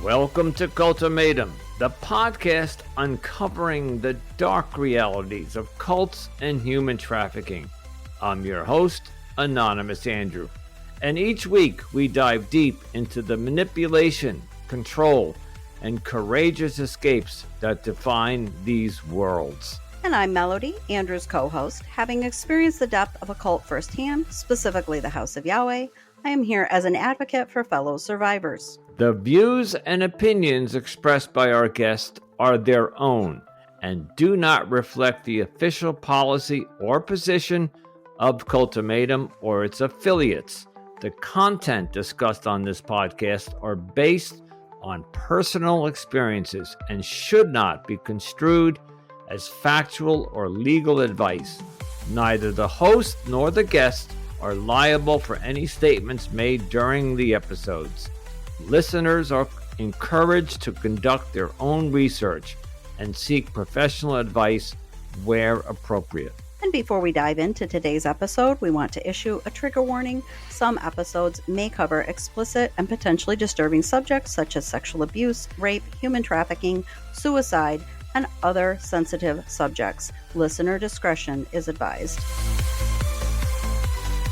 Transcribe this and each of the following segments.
Welcome to Cultimatum, the podcast uncovering the dark realities of cults and human trafficking. I'm your host, Anonymous Andrew, and each week we dive deep into the manipulation, control, and courageous escapes that define these worlds. And I'm Melody, Andrew's co-host. Having experienced the depth of a cult firsthand, specifically the House of Yahweh, I am here as an advocate for fellow survivors. The views and opinions expressed by our guests are their own and do not reflect the official policy or position of Cultimatum or its affiliates. The content discussed on this podcast are based on personal experiences and should not be construed as factual or legal advice. Neither the host nor the guest are liable for any statements made during the episodes. Listeners are encouraged to conduct their own research and seek professional advice where appropriate. And before we dive into today's episode, we want to issue a trigger warning. Some episodes may cover explicit and potentially disturbing subjects such as sexual abuse, rape, human trafficking, suicide, and other sensitive subjects. Listener discretion is advised.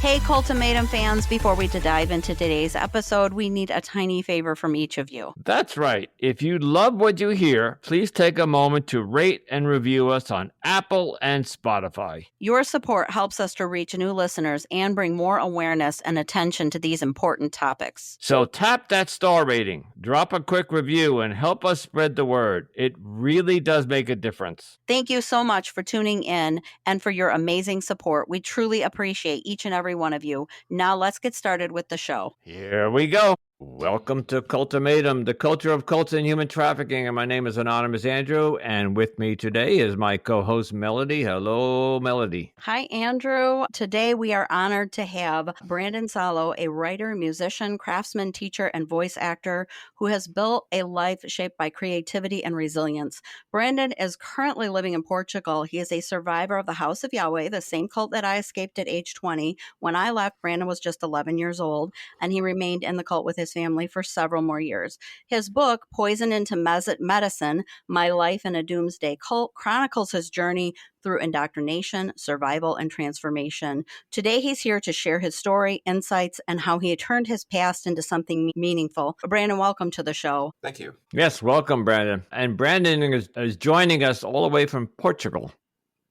Hey, Cultimatum fans, before we dive into today's episode, we need a tiny favor from each of you. That's right. If you love what you hear, please take a moment to rate and review us on Apple and Spotify. Your support helps us to reach new listeners and bring more awareness and attention to these important topics. So tap that star rating, drop a quick review, and help us spread the word. It really does make a difference. Thank you so much for tuning in and for your amazing support. We truly appreciate each and every one of you. Now let's get started with the show. Here we go. Welcome to Cultimatum, the culture of cults and human trafficking. And my name is Anonymous Andrew. And with me today is my co-host, Melody. Hello, Melody. Hi, Andrew. Today we are honored to have Brandon Salo, a writer, musician, craftsman, teacher, and voice actor who has built a life shaped by creativity and resilience. Brandon is currently living in Portugal. He is a survivor of the House of Yahweh, the same cult that I escaped at age 20. When I left, Brandon was just 11 years old, and he remained in the cult with his family for several more years. His book, Poison into Medicine, My Life in a Doomsday Cult, chronicles his journey through indoctrination, survival, and transformation. Today, he's here to share his story, insights, and how he turned his past into something meaningful. Brandon, welcome to the show. Thank you. Yes, welcome, Brandon. And Brandon is joining us all the way from Portugal.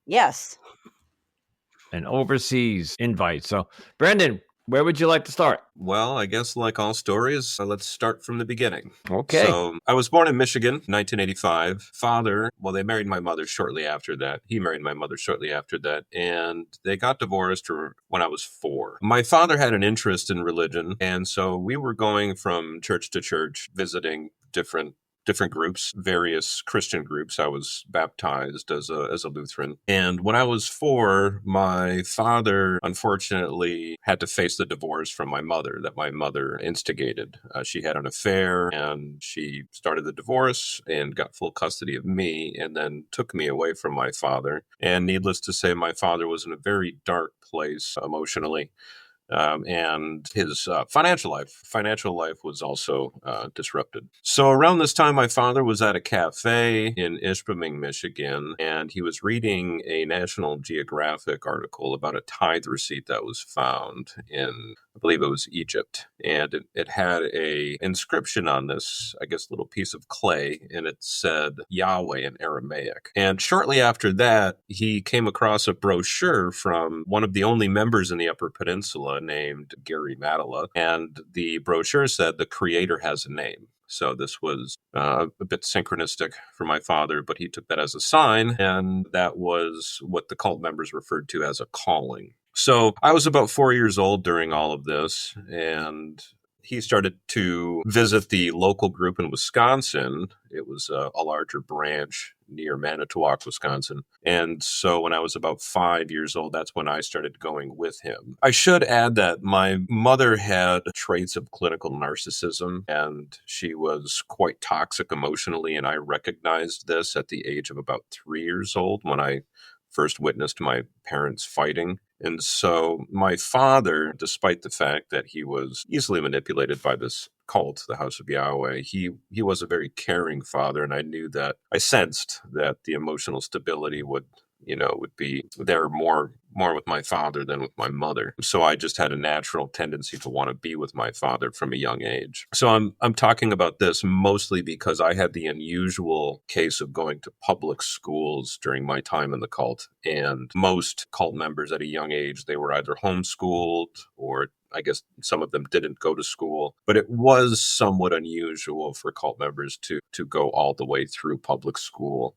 Yes. An overseas invite. So, Brandon, where would you like to start? Well, I guess like all stories, let's start from the beginning. Okay. So I was born in Michigan, 1985. They married my mother shortly after that. He married my mother shortly after that. And they got divorced when I was 4. My father had an interest in religion. And so we were going from church to church, visiting different groups, various Christian groups. I was baptized as a Lutheran. And when I was 4, my father unfortunately had to face the divorce from my mother that my mother instigated. She had an affair and she started the divorce and got full custody of me and then took me away from my father. And needless to say, my father was in a very dark place emotionally. And his financial life was also disrupted. So around this time, my father was at a cafe in Ishpeming, Michigan, and he was reading a National Geographic article about a tithe receipt that was found in, I believe it was Egypt. And it had a inscription on this, I guess, little piece of clay, and it said Yahweh in Aramaic. And shortly after that, he came across a brochure from one of the only members in the Upper Peninsula named Gary Matala, and the brochure said the Creator has a name. So this was a bit synchronistic for my father, but he took that as a sign, and that was what the cult members referred to as a calling. So I was about 4 years old during all of this, and he started to visit the local group in Wisconsin. It was a larger branch near Manitowoc, Wisconsin. And so when I was about 5 years old, that's when I started going with him. I should add that my mother had traits of clinical narcissism, and she was quite toxic emotionally. And I recognized this at the age of about 3 years old when I first witnessed my parents fighting. And so my father, despite the fact that he was easily manipulated by this cult, the House of Yahweh, he was a very caring father, and I sensed that the emotional stability would be there more with my father than with my mother. So I just had a natural tendency to want to be with my father from a young age. So I'm talking about this mostly because I had the unusual case of going to public schools during my time in the cult, and most cult members at a young age, they were either homeschooled or I guess some of them didn't go to school, but it was somewhat unusual for cult members to go all the way through public school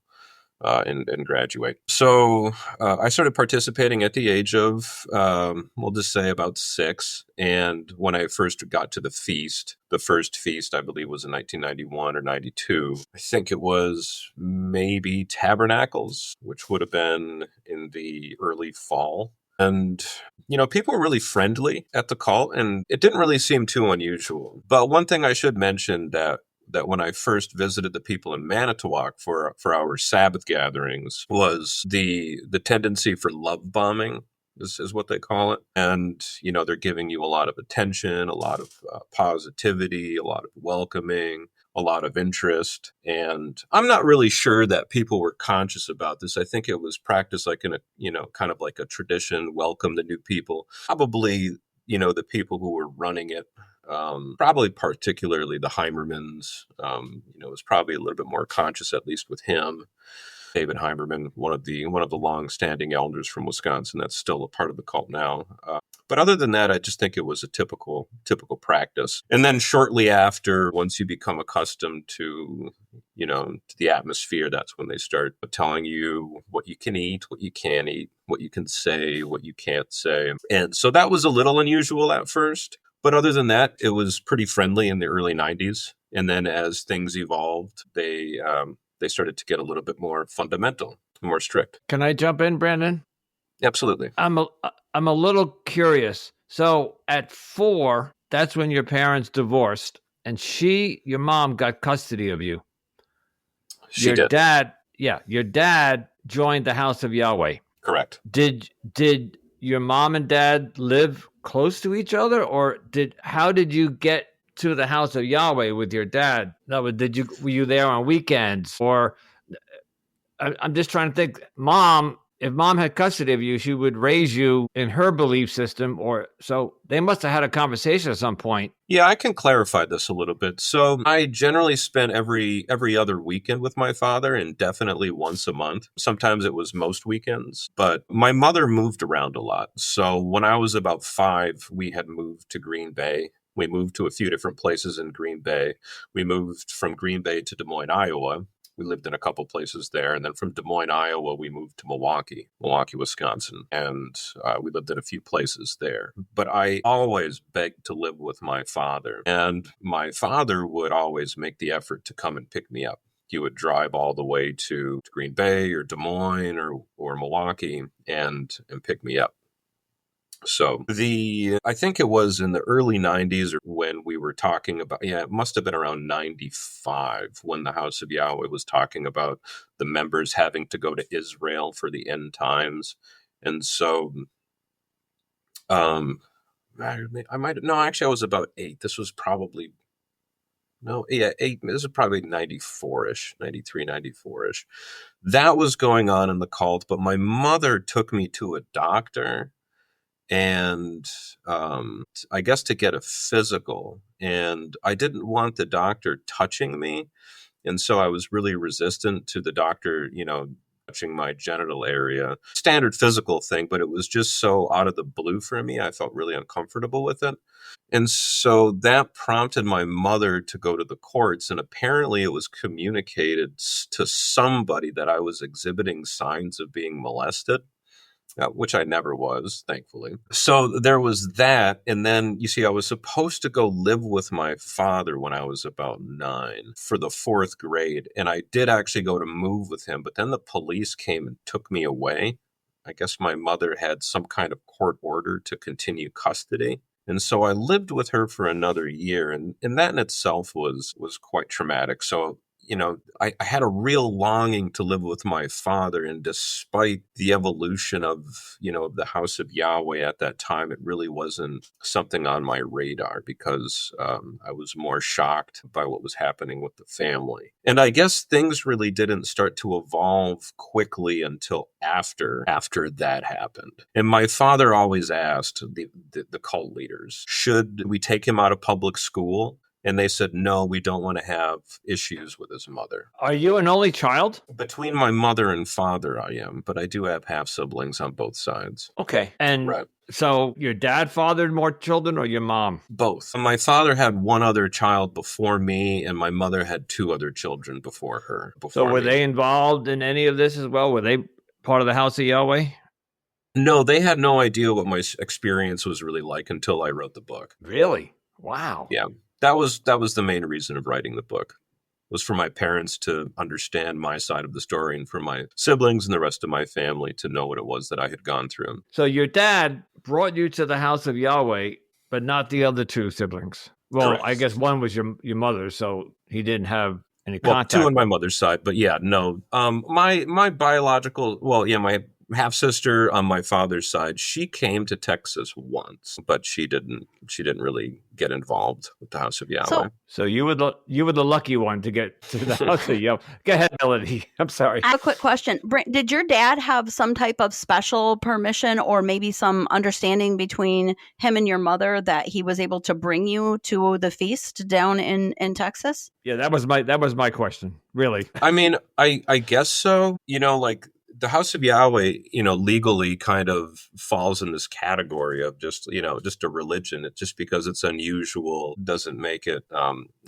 and graduate. So I started participating at the age of, we'll just say about 6. And when I first got to the first feast, I believe was in 1991 or 92. I think it was maybe Tabernacles, which would have been in the early fall. And, people were really friendly at the cult, and it didn't really seem too unusual. But one thing I should mention that when I first visited the people in Manitowoc for our Sabbath gatherings was the tendency for love bombing is what they call it. And, they're giving you a lot of attention, a lot of positivity, a lot of welcoming, a lot of interest. And I'm not really sure that people were conscious about this. I think it was practiced like in a, kind of like a tradition, welcome the new people. Probably, the people who were running it, probably particularly the Heimermans, was probably a little bit more conscious, at least with him. David Heimerman, one of the long-standing elders from Wisconsin, that's still a part of the cult now. But other than that, I just think it was a typical practice. And then shortly after, once you become accustomed to the atmosphere, that's when they start telling you what you can eat, what you can't eat, what you can say, what you can't say. And so that was a little unusual at first. But other than that, it was pretty friendly in the early 90s. And then as things evolved, they started to get a little bit more fundamental, more strict. Can I jump in, Brandon? Absolutely. I'm a little curious. So at 4, that's when your parents divorced, and your mom got custody of you. She did. Your dad joined the House of Yahweh. Correct. Did your mom and dad live close to each other, or how did you get to the House of Yahweh with your dad? Were you there on weekends? Or I'm just trying to think, if mom had custody of you, she would raise you in her belief system, or so they must have had a conversation at some point. Yeah, I can clarify this a little bit. So I generally spent every other weekend with my father, and definitely once a month. Sometimes it was most weekends, but my mother moved around a lot. So when I was about 5, we had moved to Green Bay. We moved to a few different places in Green Bay. We moved from Green Bay to Des Moines, Iowa. We lived in a couple places there. And then from Des Moines, Iowa, we moved to Milwaukee, Wisconsin. And we lived in a few places there. But I always begged to live with my father. And my father would always make the effort to come and pick me up. He would drive all the way to Green Bay or Des Moines or Milwaukee and pick me up. So I think it was in the early 90s when we were talking about, it must have been around 95 when the House of Yahweh was talking about the members having to go to Israel for the end times. And so, I was about 8. This was probably, 8. This is probably 94-ish, 93, 94-ish. That was going on in the cult, but my mother took me to a doctor, and I guess to get a physical, and I didn't want the doctor touching me, and so I was really resistant to the doctor, touching my genital area. Standard physical thing, but it was just so out of the blue for me. I felt really uncomfortable with it. And so that prompted my mother to go to the courts, and apparently it was communicated to somebody that I was exhibiting signs of being molested. Which I never was, thankfully. So there was that. And then, you see, I was supposed to go live with my father when I was about 9 for the 4th grade. And I did actually go to move with him. But then the police came and took me away. I guess my mother had some kind of court order to continue custody. And so I lived with her for another year. And that in itself was quite traumatic. So I had a real longing to live with my father. And despite the evolution of, the House of Yahweh at that time, it really wasn't something on my radar because I was more shocked by what was happening with the family. And I guess things really didn't start to evolve quickly until after that happened. And my father always asked the cult leaders, should we take him out of public school? And they said, no, we don't want to have issues with his mother. Are you an only child? Between my mother and father, I am, but I do have half siblings on both sides. Okay. And Right. So your dad fathered more children or your mom? Both. My father had one other child before me, and my mother had two other children before her. So were they involved in any of this as well? Were they part of the House of Yahweh? No, they had no idea what my experience was really like until I wrote the book. Really? Wow. Yeah. That was the main reason of writing the book, was for my parents to understand my side of the story and for my siblings and the rest of my family to know what it was that I had gone through. So your dad brought you to the House of Yahweh, but not the other two siblings. Well, Correct. I guess one was your mother, so he didn't have any contact. Well, two on my mother's side, but yeah, no. My biological, my half sister on my father's side, she came to Texas once, but she didn't really get involved with the House of Yahweh. So you were the lucky one to get to the House of Yahweh. Go ahead, Melody. I'm sorry. I have a quick question. Did your dad have some type of special permission or maybe some understanding between him and your mother that he was able to bring you to the feast down in Texas? Yeah, that was my question. Really. I mean, I guess so. The House of Yahweh, legally kind of falls in this category of just a religion. It just because it's unusual doesn't make it,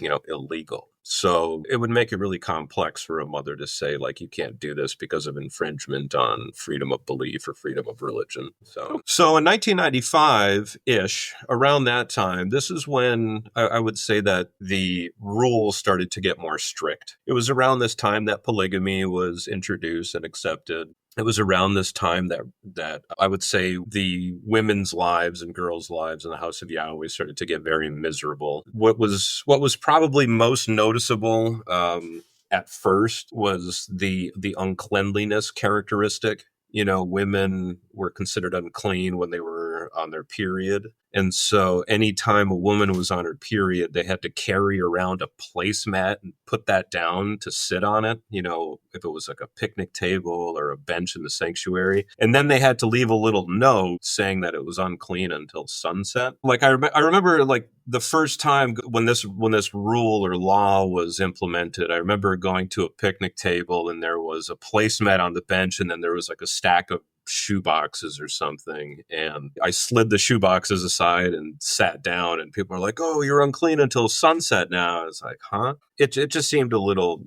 illegal. So it would make it really complex for a mother to say, like, you can't do this because of infringement on freedom of belief or freedom of religion. So in 1995-ish, around that time, this is when I would say that the rules started to get more strict. It was around this time that polygamy was introduced and accepted. It was around this time that I would say the women's lives and girls' lives in the House of Yahweh started to get very miserable. What was probably most noticeable at first was the uncleanliness characteristic. Women were considered unclean when they were on their period. And so anytime a woman was on her period, they had to carry around a placemat and put that down to sit on it, if it was like a picnic table or a bench in the sanctuary. And then they had to leave a little note saying that it was unclean until sunset. Like I remember like the first time when this rule or law was implemented, I remember going to a picnic table and there was a placemat on the bench and then there was like a stack of shoe boxes or something, and I slid the shoe boxes aside and sat down, and people are like, "Oh, you're unclean until sunset now." It's like, huh? It just seemed a little,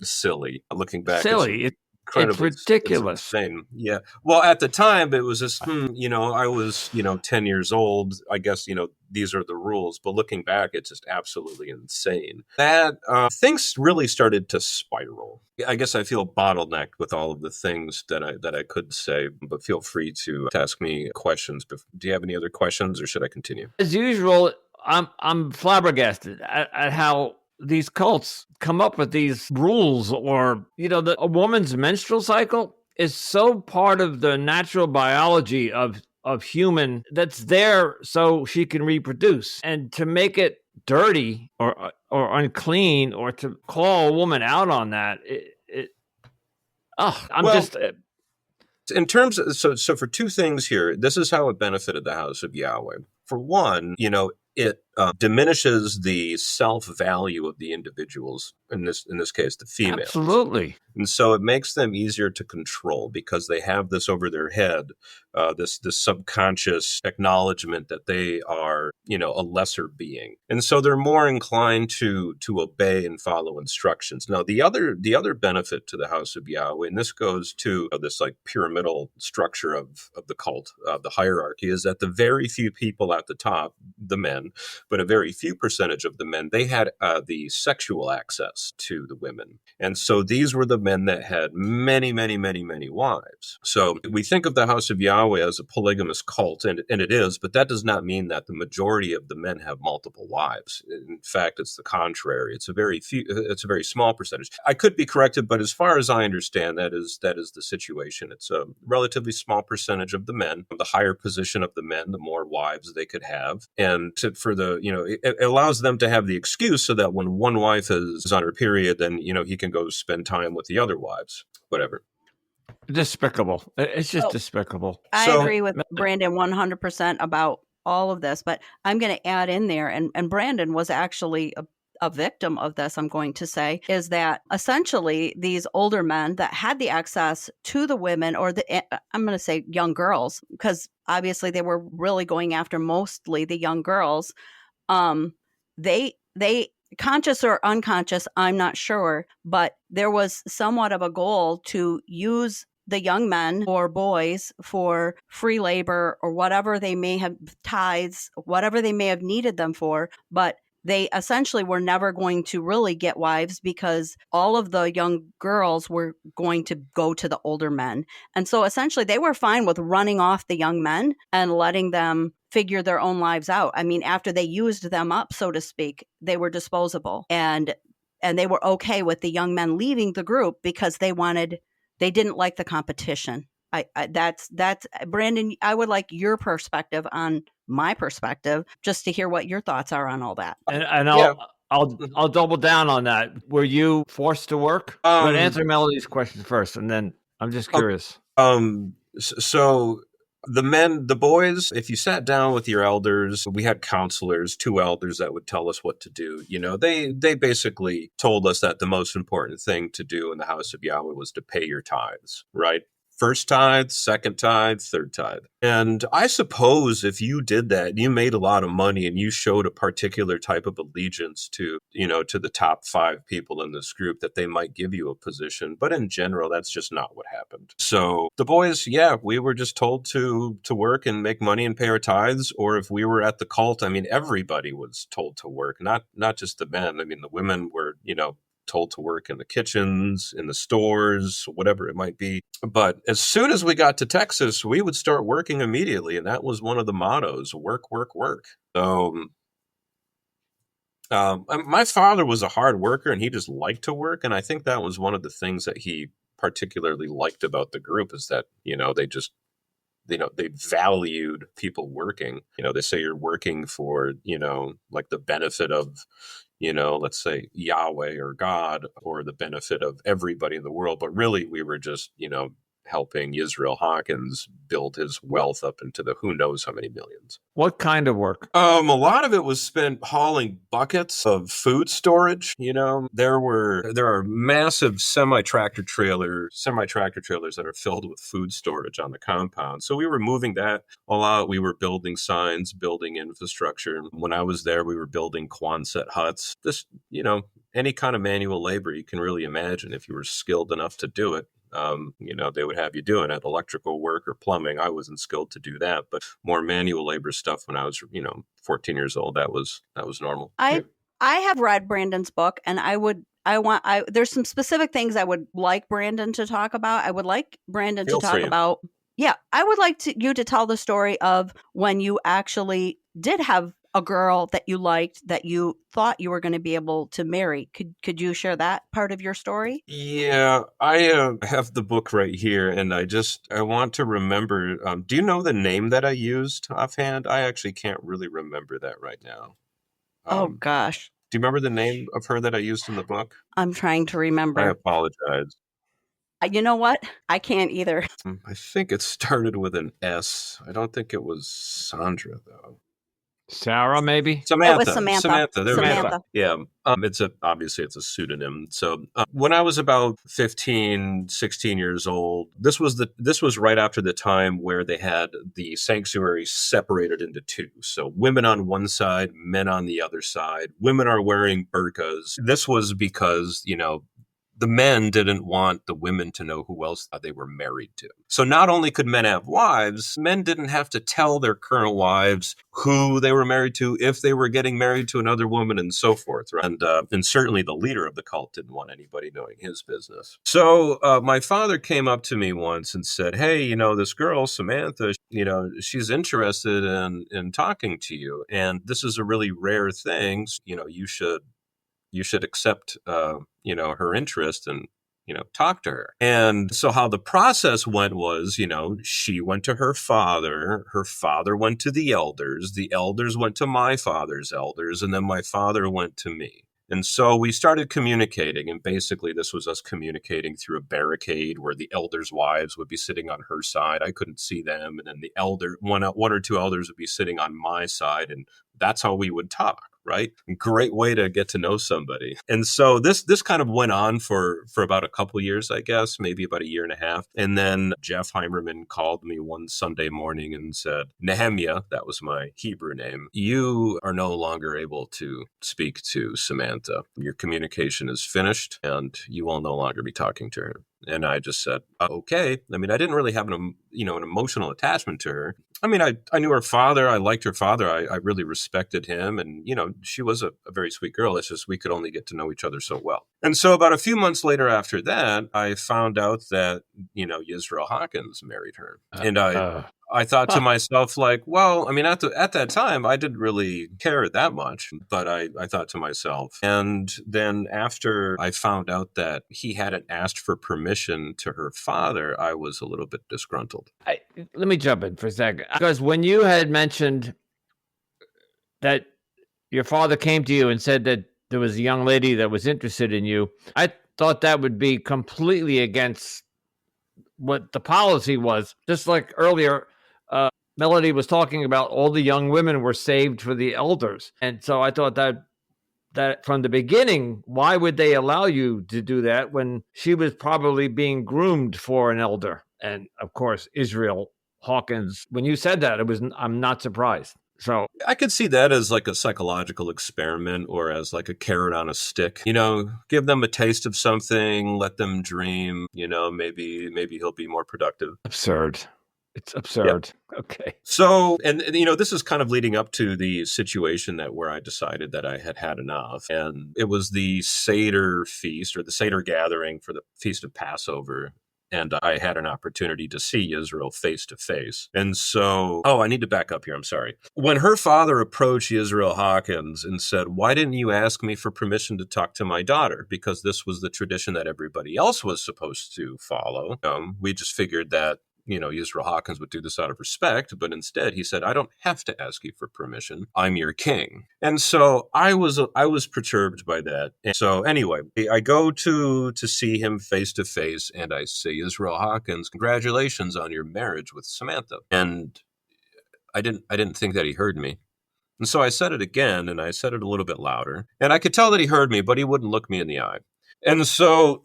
silly looking back. Silly. It's ridiculous. It's insane. Yeah. Well, at the time, it was just, I was, 10 years old. I guess, these are the rules. But looking back, it's just absolutely insane. That things really started to spiral. I guess I feel bottlenecked with all of the things that I could say. But feel free to ask me questions. Do you have any other questions, or should I continue? As usual, I'm flabbergasted at how these cults come up with these rules, or a woman's menstrual cycle is so part of the natural biology of human that's there so she can reproduce, and to make it dirty or unclean or to call a woman out on that, in terms of, so for two things here, this is how it benefited the House of Yahweh. For one, it diminishes the self-value of the individuals, in this case, the females. Absolutely. And so it makes them easier to control because they have this over their head, this subconscious acknowledgement that they are, a lesser being. And so they're more inclined to obey and follow instructions. Now, the other benefit to the House of Yahweh, and this goes to this like pyramidal structure of the cult, the hierarchy, is that the very few people at the top, the men, but a very few percentage of the men, they had the sexual access to the women. And so these were the men that had many, many, many, many wives. So we think of the House of Yahweh as a polygamous cult, and it is, but that does not mean that the majority of the men have multiple wives. In fact, it's the contrary. It's a very small percentage. I could be corrected, but as far as I understand, that is the situation. It's a relatively small percentage of the men. The higher position of the men, the more wives they could have. And it allows them to have the excuse so that when one wife is on her period, then, he can go spend time with the other wives, whatever. Despicable. It's just despicable. I agree with Brandon 100% about all of this, but I'm going to add in there, and Brandon was actually a victim of this, I'm going to say, is that essentially these older men that had the access to the women, or I'm going to say young girls, because obviously they were really going after mostly the young girls. They conscious or unconscious, I'm not sure, but there was somewhat of a goal to use the young men or boys for free labor or whatever they may have, tithes, whatever they may have needed them for. But they essentially were never going to really get wives because all of the young girls were going to go to the older men. And so essentially they were fine with running off the young men and letting them figure their own lives out. I mean, after they used them up, so to speak, they were disposable. And they were okay with the young men leaving the group because they didn't like the competition. That's Brandon, I would like your perspective on my perspective, just to hear what your thoughts are on all that. And I'll double down on that. Were you forced to work? But answer Melody's question first, and then I'm just curious. So the boys, if you sat down with your elders, we had counselors, 2 elders that would tell us what to do. They basically told us that the most important thing to do in the House of Yahweh was to pay your tithes, right? First tithe, second tithe, third tithe. And I suppose if you did that, you made a lot of money and you showed a particular type of allegiance to the top 5 people in this group, that they might give you a position. But in general, that's just not what happened. So the boys, we were just told to work and make money and pay our tithes. Or if we were at the cult, I mean, everybody was told to work, not just the men. I mean, the women were, told to work in the kitchens, in the stores, whatever it might be. But as soon as we got to Texas, we would start working immediately. And that was one of the mottos: work, work, work. So my father was a hard worker and he just liked to work. And I think that was one of the things that he particularly liked about the group, is that, they valued people working. They say you're working for, like the benefit of, let's say Yahweh or God, or the benefit of everybody in the world. But really, we were just, helping Israel Hawkins build his wealth up into the who knows how many millions. What kind of work? A lot of it was spent hauling buckets of food storage. There are massive semi-tractor trailers that are filled with food storage on the compound. So we were moving that a lot. We were building signs, building infrastructure. When I was there, we were building Quonset huts. This, any kind of manual labor you can really imagine, if you were skilled enough to do it. They would have you doing it, electrical work or plumbing. I wasn't skilled to do that, but more manual labor stuff when I was, 14 years old, that was normal. I have read Brandon's book, and there's some specific things I would like Brandon to talk about. I would like Brandon to talk about. Yeah, I would like you to tell the story of when you actually did have a girl that you liked, that you thought you were going to be able to marry. Could you share that part of your story? Yeah, I have the book right here, and I want to remember. Do you know the name that I used offhand? I actually can't really remember that right now. Oh gosh. Do you remember the name of her that I used in the book? I'm trying to remember. I apologize. You know what? I can't either. I think it started with an S. I don't think it was Sandra, though. Sarah, maybe? Samantha. It was Samantha. There we go. Yeah. Obviously it's a pseudonym. So when I was about 15, 16 years old, this was right after the time where they had the sanctuary separated into 2. So women on one side, men on the other side. Women are wearing burqas. This was because, the men didn't want the women to know who else they were married to. So not only could men have wives, men didn't have to tell their current wives who they were married to, if they were getting married to another woman, and so forth. Right? And certainly the leader of the cult didn't want anybody knowing his business. So my father came up to me once and said, hey, this girl, Samantha, she's interested in talking to you. And this is a really rare thing. You should accept, her interest and, talk to her. And so how the process went was, she went to her father went to the elders went to my father's elders, and then my father went to me. And so we started communicating, and basically this was us communicating through a barricade where the elders' wives would be sitting on her side. I couldn't see them. And then the one or two elders would be sitting on my side, and that's how we would talk. Right? Great way to get to know somebody. And so this kind of went on for about a couple years, I guess, maybe about a year and a half. And then Jeff Heimerman called me one Sunday morning and said, Nehemiah, that was my Hebrew name, you are no longer able to speak to Samantha. Your communication is finished and you will no longer be talking to her. And I just said, okay. I mean, I didn't really have an emotional attachment to her. I mean, I knew her father. I liked her father. I really respected him. And, she was a very sweet girl. It's just we could only get to know each other so well. And so about a few months later after that, I found out that, Yisrael Hawkins married her. And I thought to myself, like, well, I mean, at that time, I didn't really care that much, but I thought to myself. And then after I found out that he hadn't asked for permission to her father, I was a little bit disgruntled. Let me jump in for a second. Because when you had mentioned that your father came to you and said that there was a young lady that was interested in you, I thought that would be completely against what the policy was. Just like earlier, Melody was talking about all the young women were saved for the elders. And so I thought that from the beginning, why would they allow you to do that when she was probably being groomed for an elder? And of course, Israel Hawkins, when you said that, I'm not surprised. So I could see that as like a psychological experiment or as like a carrot on a stick. Give them a taste of something, let them dream, maybe he'll be more productive. Absurd. It's absurd. Yeah. Okay. So, and this is kind of leading up to the situation where I decided that I had enough. And it was the Seder feast or the Seder gathering for the Feast of Passover. And I had an opportunity to see Israel face to face. And so, I need to back up here. I'm sorry. When her father approached Israel Hawkins and said, why didn't you ask me for permission to talk to my daughter? Because this was the tradition that everybody else was supposed to follow. We just figured that Israel Hawkins would do this out of respect, but instead he said, I don't have to ask you for permission. I'm your king. And so I was perturbed by that. And so anyway, I go to see him face to face and I say, Israel Hawkins, congratulations on your marriage with Samantha. And I didn't think that he heard me. And so I said it again, and I said it a little bit louder. And I could tell that he heard me, but he wouldn't look me in the eye. And so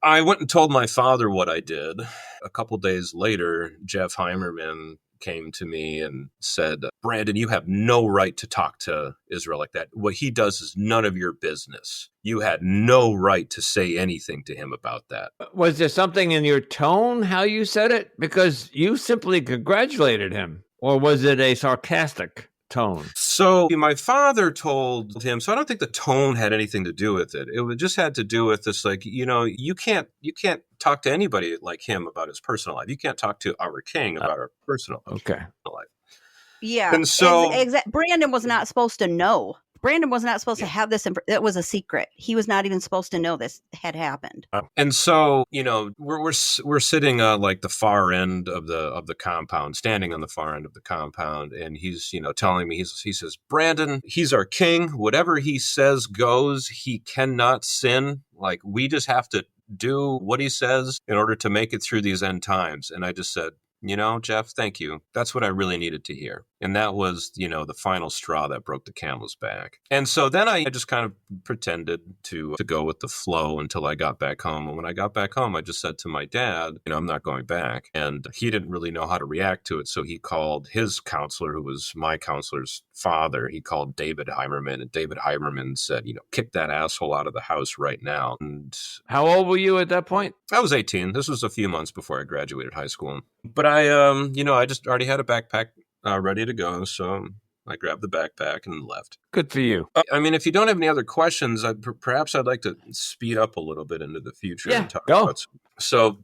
I went and told my father what I did. A couple days later, Jeff Heimerman came to me and said, Brandon, you have no right to talk to Israel like that. What he does is none of your business. You had no right to say anything to him about that. Was there something in your tone, how you said it? Because you simply congratulated him. Or was it a sarcastic tone? So my father told him, so I don't think the tone had anything to do with it. It just had to do with this, like, you can't talk to anybody like him about his personal life. You can't talk to our king about our personal life. Yeah. And so Brandon was not supposed to know. Brandon was not supposed to have this. It was a secret. He was not even supposed to know this had happened. And so, we're sitting like the far end of the compound, standing on the far end of the compound, and he's telling me, he says, Brandon, he's our king. Whatever he says goes. He cannot sin. Like, we just have to do what he says in order to make it through these end times. And I just said, Jeff, thank you. That's what I really needed to hear. And that was, the final straw that broke the camel's back. And so then I just kind of pretended to go with the flow until I got back home. And when I got back home, I just said to my dad, I'm not going back. And he didn't really know how to react to it. So he called his counselor, who was my counselor's father. He called David Heimerman, and David Heimerman said, kick that asshole out of the house right now. And How old were you at that point? I was 18. This was a few months before I graduated high school. But I just already had a backpack ready to go. So I grabbed the backpack and left. Good for you. If you don't have any other questions, perhaps I'd like to speed up a little bit into the future. Yeah, and talk go. about So,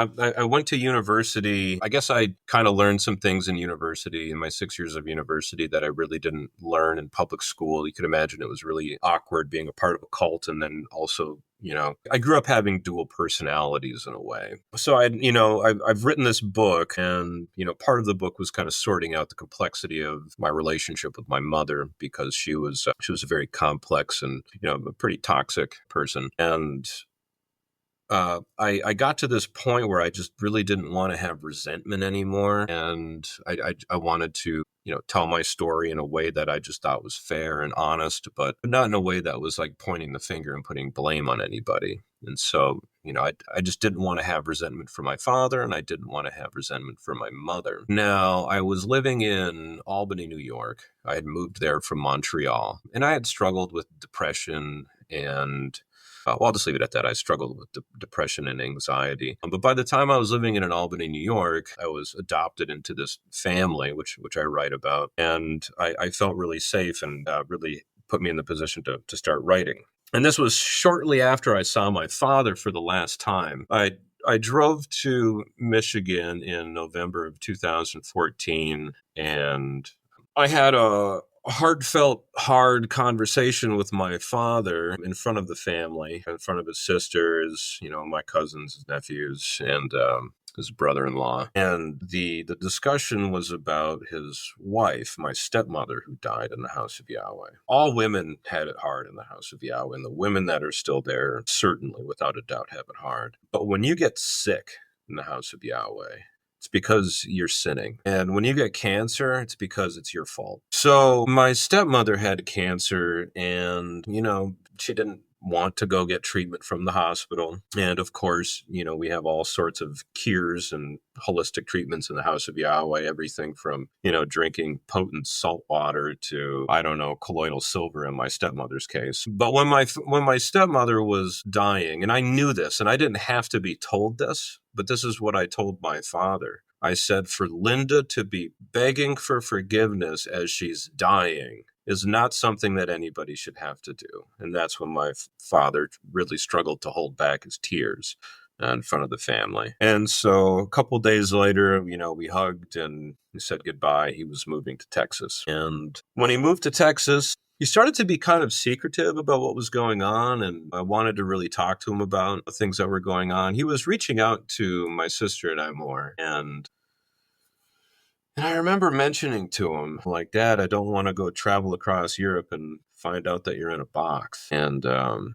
I went to university. I guess I kind of learned some things in university, in my 6 years of university, that I really didn't learn in public school. You could imagine it was really awkward being a part of a cult, and then also, I grew up having dual personalities in a way. So I've written this book, and, part of the book was kind of sorting out the complexity of my relationship with my mother, because she was a very complex and, a pretty toxic person. And I got to this point where I just really didn't want to have resentment anymore. And I wanted to, tell my story in a way that I just thought was fair and honest, but not in a way that was like pointing the finger and putting blame on anybody. And so, I just didn't want to have resentment for my father, and I didn't want to have resentment for my mother. Now, I was living in Albany, New York. I had moved there from Montreal, and I had struggled with depression and I'll just leave it at that. I struggled with depression and anxiety. But by the time I was living in Albany, New York, I was adopted into this family, which I write about. And I felt really safe, and really put me in the position to start writing. And this was shortly after I saw my father for the last time. I drove to Michigan in November of 2014, and I had a heartfelt, hard conversation with my father in front of the family, in front of his sisters, my cousins, his nephews, and his brother-in-law. And the discussion was about his wife, my stepmother, who died in the House of Yahweh. All women had it hard in the House of Yahweh, and the women that are still there certainly, without a doubt, have it hard. But when you get sick in the House of Yahweh, it's because you're sinning. And when you get cancer, it's because it's your fault. So my stepmother had cancer, and, she didn't want to go get treatment from the hospital. And of course, we have all sorts of cures and holistic treatments in the House of Yahweh, everything from, drinking potent salt water to, I don't know, colloidal silver in my stepmother's case. But when my stepmother was dying, and I knew this, and I didn't have to be told this, but this is what I told my father. I said, for Linda to be begging for forgiveness as she's dying is not something that anybody should have to do. And that's when my father really struggled to hold back his tears in front of the family. And so a couple days later, we hugged and he said goodbye. He was moving to Texas. And when he moved to Texas, he started to be kind of secretive about what was going on, and I wanted to really talk to him about the things that were going on. He was reaching out to my sister and I more, and I remember mentioning to him, like, Dad, I don't want to go travel across Europe and find out that you're in a box. And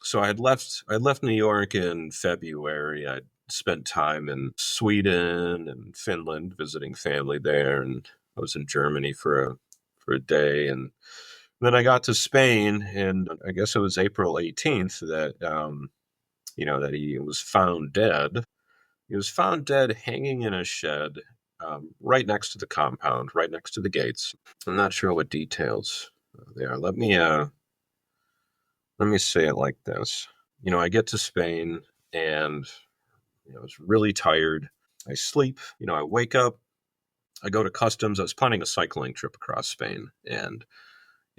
so I left New York in February. I'd spent time in Sweden and Finland visiting family there, and I was in Germany for a day, and then I got to Spain, and I guess it was April 18th that that he was found dead. He was found dead hanging in a shed right next to the compound, right next to the gates. I'm not sure what details they are. Let me say it like this. I get to Spain, and I was really tired. I sleep. I wake up. I go to customs. I was planning a cycling trip across Spain, and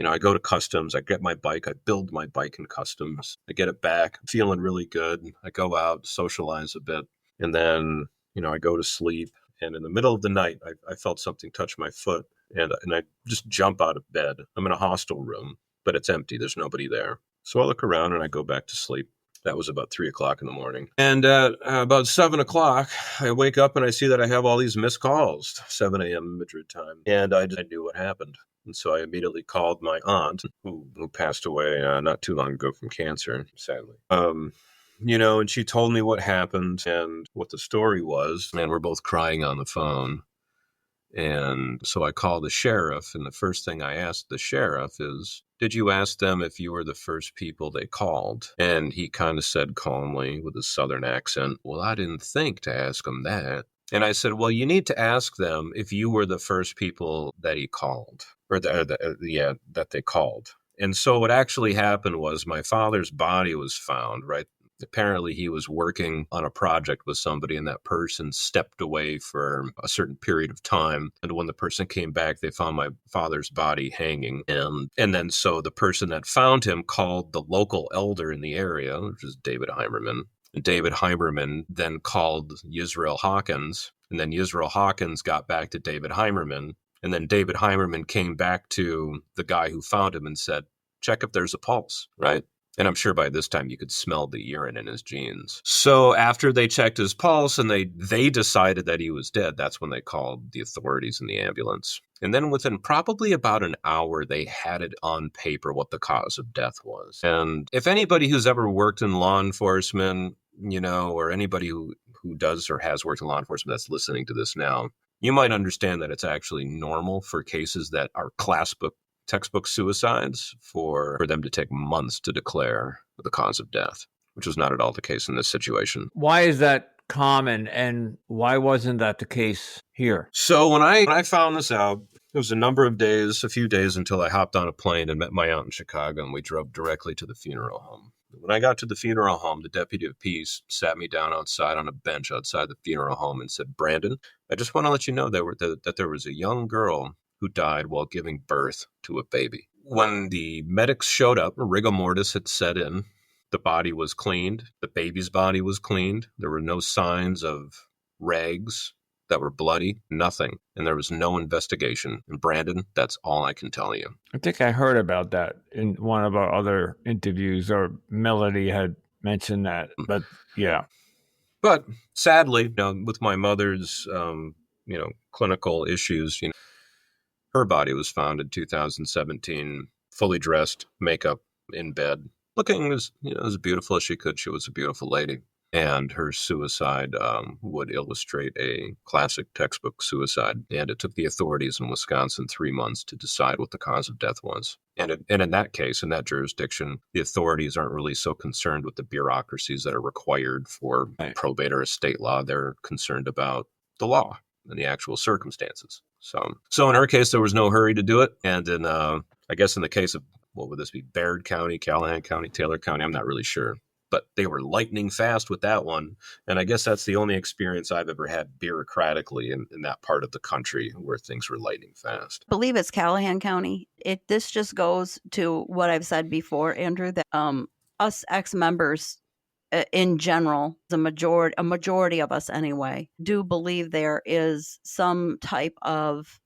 I go to customs, I get my bike, I build my bike in customs, I get it back, I'm feeling really good. I go out, socialize a bit, and then, I go to sleep. And in the middle of the night, I felt something touch my foot, and I just jump out of bed. I'm in a hostel room, but it's empty. There's nobody there. So I look around and I go back to sleep. That was about 3:00 in the morning. And at about 7:00, I wake up and I see that I have all these missed calls, 7 a.m. Madrid time. And I knew what happened. And so I immediately called my aunt, who passed away not too long ago from cancer, sadly. And she told me what happened and what the story was. And we're both crying on the phone. And so I called the sheriff, and the first thing I asked the sheriff is, did you ask them if you were the first people they called? And he kind of said calmly with a southern accent, well, I didn't think to ask them that. And I said, well, you need to ask them if you were the first people that he called, that they called. And so what actually happened was my father's body was found, right? Apparently he was working on a project with somebody, and that person stepped away for a certain period of time. And when the person came back, they found my father's body hanging. And then so the person that found him called the local elder in the area, which is David Heimerman. And David Heimerman then called Yisrael Hawkins. And then Yisrael Hawkins got back to David Heimerman. And then David Heimerman came back to the guy who found him and said, check if there's a pulse, right? And I'm sure by this time you could smell the urine in his jeans. So after they checked his pulse and they decided that he was dead, that's when they called the authorities and the ambulance. And then within probably about an hour, they had it on paper what the cause of death was. And if anybody who's ever worked in law enforcement, or anybody who does or has worked in law enforcement that's listening to this now, you might understand that it's actually normal for cases that are textbook suicides for them to take months to declare the cause of death, which was not at all the case in this situation. Why is that common, and why wasn't that the case here? So when I found this out, it was a few days until I hopped on a plane and met my aunt in Chicago, and we drove directly to the funeral home. When I got to the funeral home, the deputy of peace sat me down outside on a bench outside the funeral home and said, Brandon, I just want to let you know that there was a young girl who died while giving birth to a baby. When the medics showed up, rigor mortis had set in. The body was cleaned. The baby's body was cleaned. There were no signs of rags that were bloody, nothing. And there was no investigation. And Brandon, that's all I can tell you. I think I heard about that in one of our other interviews, or Melody had mentioned that. But yeah. But sadly, with my mother's, clinical issues, her body was found in 2017, fully dressed, makeup, in bed, looking as beautiful as she could. She was a beautiful lady. And her suicide would illustrate a classic textbook suicide. And it took the authorities in Wisconsin 3 months to decide what the cause of death was. And in that case, in that jurisdiction, the authorities aren't really so concerned with the bureaucracies that are required for probate or estate law. They're concerned about the law and the actual circumstances. So in her case, there was no hurry to do it. And in, I guess in the case of, what would this be, Baird County, Callahan County, Taylor County, I'm not really sure. But they were lightning fast with that one. And I guess that's the only experience I've ever had bureaucratically in that part of the country where things were lightning fast. I believe it's Callahan County. This just goes to what I've said before, Andrew, that us ex-members in general, a majority of us anyway, do believe there is some type of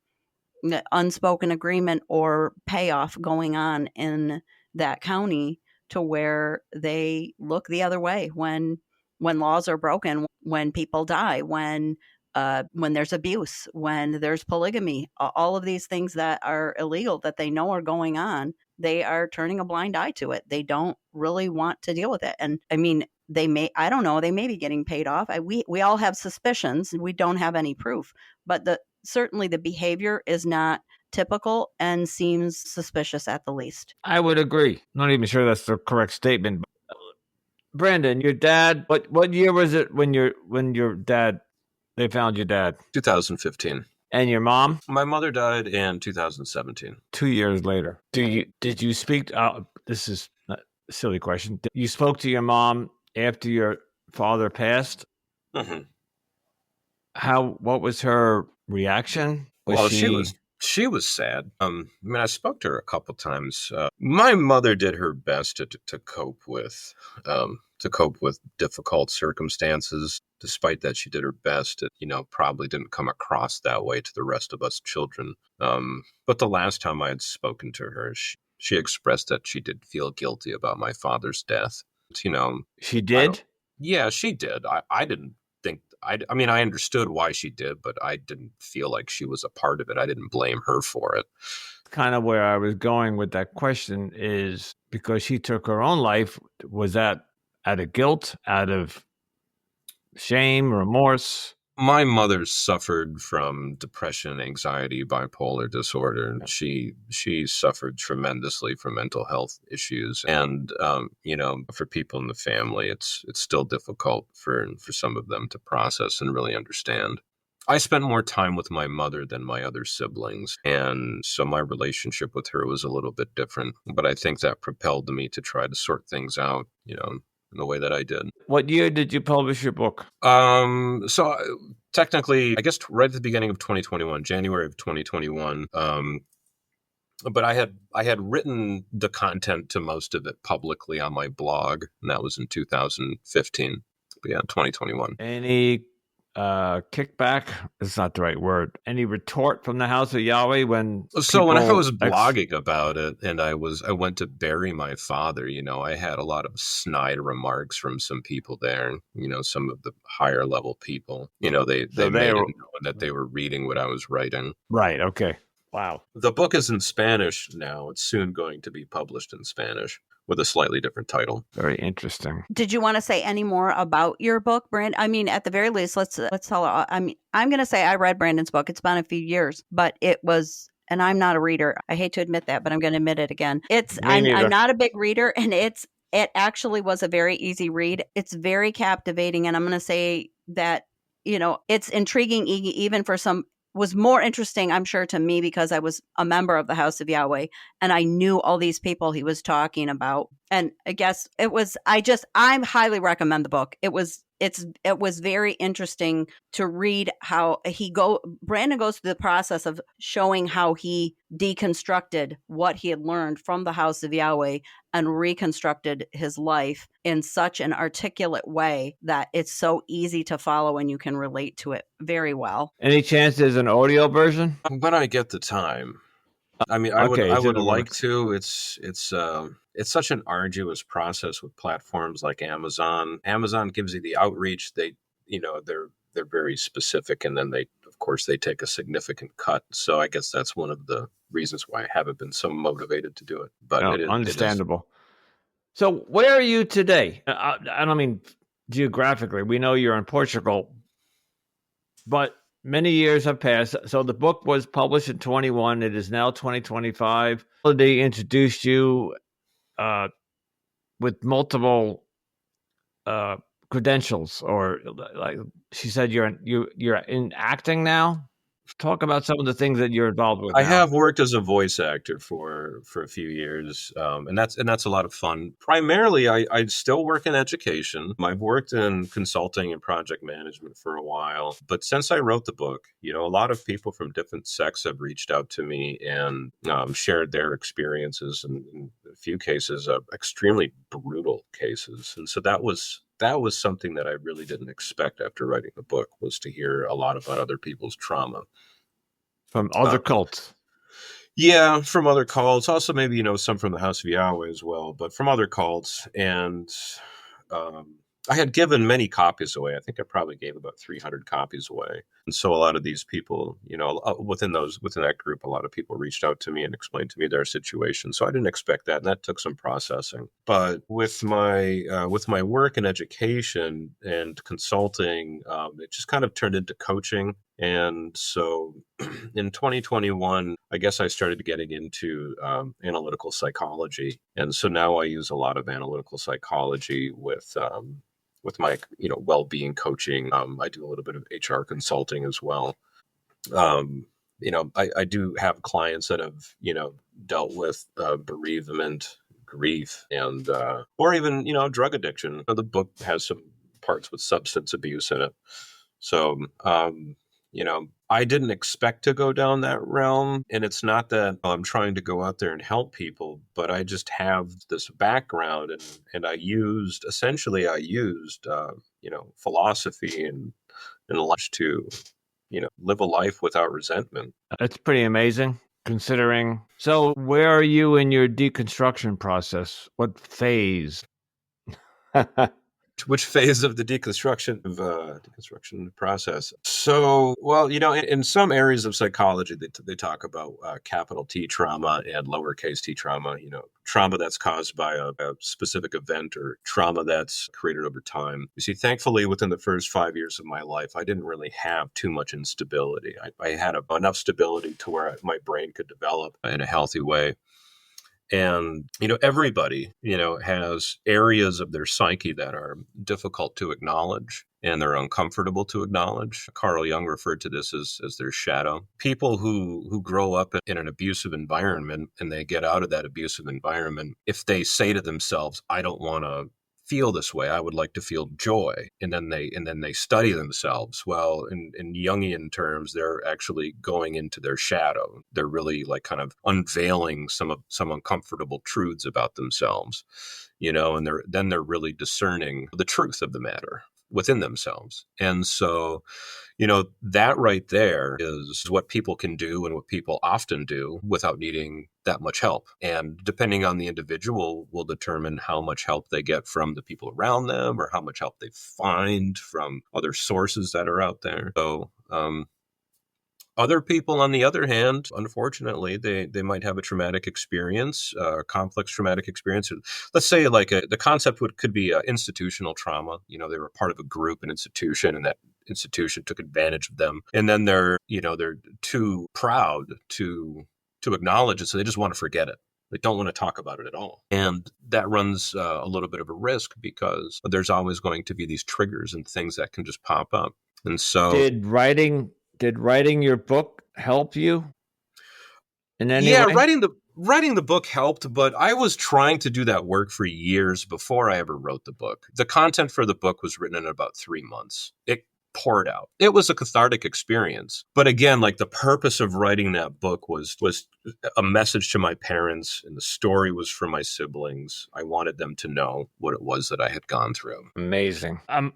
unspoken agreement or payoff going on in that county to where they look the other way when laws are broken, when people die, when there's abuse, when there's polygamy, all of these things that are illegal that they know are going on, they are turning a blind eye to it. They don't really want to deal with it. And I mean, they may be getting paid off. We all have suspicions. We don't have any proof, but certainly the behavior is not typical and seems suspicious at the least. I would agree. Not even sure that's the correct statement. Brandon, your dad, what year was it when they found your dad? 2015. And your mom? My mother died in 2017. 2 years later. Did you speak? This is a silly question. You spoke to your mom after your father passed? Mm-hmm. What was her reaction? She was sad. I spoke to her a couple times. My mother did her best to cope with difficult circumstances. Despite that, she did her best. It, probably didn't come across that way to the rest of us children. But the last time I had spoken to her, she expressed that she did feel guilty about my father's death. She did? Yeah, she did. I didn't think. I understood why she did, but I didn't feel like she was a part of it. I didn't blame her for it. Kind of where I was going with that question is because she took her own life. Was that out of guilt, out of shame, remorse? My mother suffered from depression, anxiety, bipolar disorder, and she suffered tremendously from mental health issues. And for people in the family, it's still difficult for some of them to process and really understand. I spent more time with my mother than my other siblings, and so my relationship with her was a little bit different. But I think that propelled me to try to sort things out, in the way that I did. What year did you publish your book? So technically, I guess right at the beginning of 2021, January of 2021. But I had written the content to most of it publicly on my blog, and that was in 2015. But yeah, 2021. Any kickback is not the right word. Any retort from the House of Yahweh when So when I was blogging about it, and I went to bury my father, I had a lot of snide remarks from some people there. Some of the higher level people. They made it known that they were reading what I was writing. Right. Okay. Wow. The book is in Spanish now. It's soon going to be published in Spanish with a slightly different title. Very interesting. Did you want to say any more about your book, Brandon? I mean, at the very least, let's tell. I mean, I'm going to say I read Brandon's book. It's been a few years, but it was, and I'm not a reader. I hate to admit that, but I'm going to admit it again. I'm not a big reader, and it actually was a very easy read. It's very captivating, and I'm going to say that it's intriguing even for some. Was more interesting, I'm sure, to me because I was a member of the House of Yahweh and I knew all these people he was talking about. And I guess I highly recommend the book. It was very interesting to read how Brandon goes through the process of showing how he deconstructed what he had learned from the House of Yahweh and reconstructed his life in such an articulate way that it's so easy to follow and you can relate to it very well. Any chance there's an audio version? When I get the time. I mean, I would like to. It's such an arduous process with platforms like Amazon. Amazon gives you the outreach. They're very specific, and then of course they take a significant cut. So I guess that's one of the reasons why I haven't been so motivated to do it. But understandable. So where are you today? I don't mean geographically. We know you're in Portugal, but many years have passed. So the book was published in 21. It is now 2025. They introduced you with multiple credentials, or like she said, you're in acting now. Talk about some of the things that you're involved with. I have worked as a voice actor for a few years, and that's a lot of fun. Primarily, I still work in education. I've worked in consulting and project management for a while, but since I wrote the book, a lot of people from different sects have reached out to me and shared their experiences, and in a few cases, extremely brutal cases. And so that was something that I really didn't expect after writing the book, was to hear a lot about other people's trauma. From other cults. Yeah, from other cults. Also maybe, some from the House of Yahweh as well, but from other cults. And I had given many copies away. I think I probably gave about 300 copies away. And so a lot of these people, within that group, a lot of people reached out to me and explained to me their situation. So I didn't expect that, and that took some processing. But with my work in education and consulting, it just kind of turned into coaching. And so in 2021, I guess I started getting into analytical psychology. And so now I use a lot of analytical psychology with my well-being coaching. I do a little bit of HR consulting as well. I do have clients that have dealt with bereavement, grief, and or even drug addiction. The book has some parts with substance abuse in it. So I didn't expect to go down that realm. And it's not that I'm trying to go out there and help people, but I just have this background, and I used philosophy and life to, live a life without resentment. It's pretty amazing considering. So where are you in your deconstruction process? What phase? Which phase of the deconstruction process? So, well, in some areas of psychology, they talk about capital T trauma and lowercase t trauma. Trauma that's caused by a specific event or trauma that's created over time. You see, thankfully, within the first 5 years of my life, I didn't really have too much instability. I had enough stability to where my brain could develop in a healthy way. And, everybody, has areas of their psyche that are difficult to acknowledge and they're uncomfortable to acknowledge. Carl Jung referred to this as their shadow. People who grow up in an abusive environment and they get out of that abusive environment, if they say to themselves, I don't want to feel this way, I would like to feel joy, and then they study themselves. Well, in Jungian terms, they're actually going into their shadow. They're really like kind of unveiling some uncomfortable truths about themselves, and they're really discerning the truth of the matter within themselves. And so, that right there is what people can do and what people often do without needing that much help. And depending on the individual will determine how much help they get from the people around them or how much help they find from other sources that are out there. So, other people, on the other hand, unfortunately, they might have a traumatic experience, complex traumatic experience. Let's say the concept could be institutional trauma. They were part of a group, an institution, and that institution took advantage of them. And then they're too proud to acknowledge it, so they just want to forget it. They don't want to talk about it at all. And that runs a little bit of a risk because there's always going to be these triggers and things that can just pop up. And so Did writing your book help you in any yeah, way? writing the book helped, but I was trying to do that work for years before I ever wrote the book. The content for the book was written in about 3 months. It poured out. It was a cathartic experience. But again, like the purpose of writing that book was a message to my parents, and the story was for my siblings. I wanted them to know what it was that I had gone through. Amazing. I'm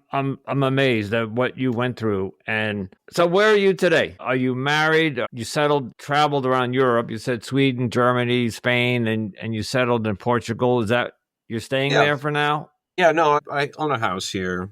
amazed at what you went through. And so where are you today? Are you married? You traveled around Europe. You said Sweden, Germany, Spain, and you settled in Portugal. Is that you're staying Yeah. there for now? Yeah, no, I own a house here.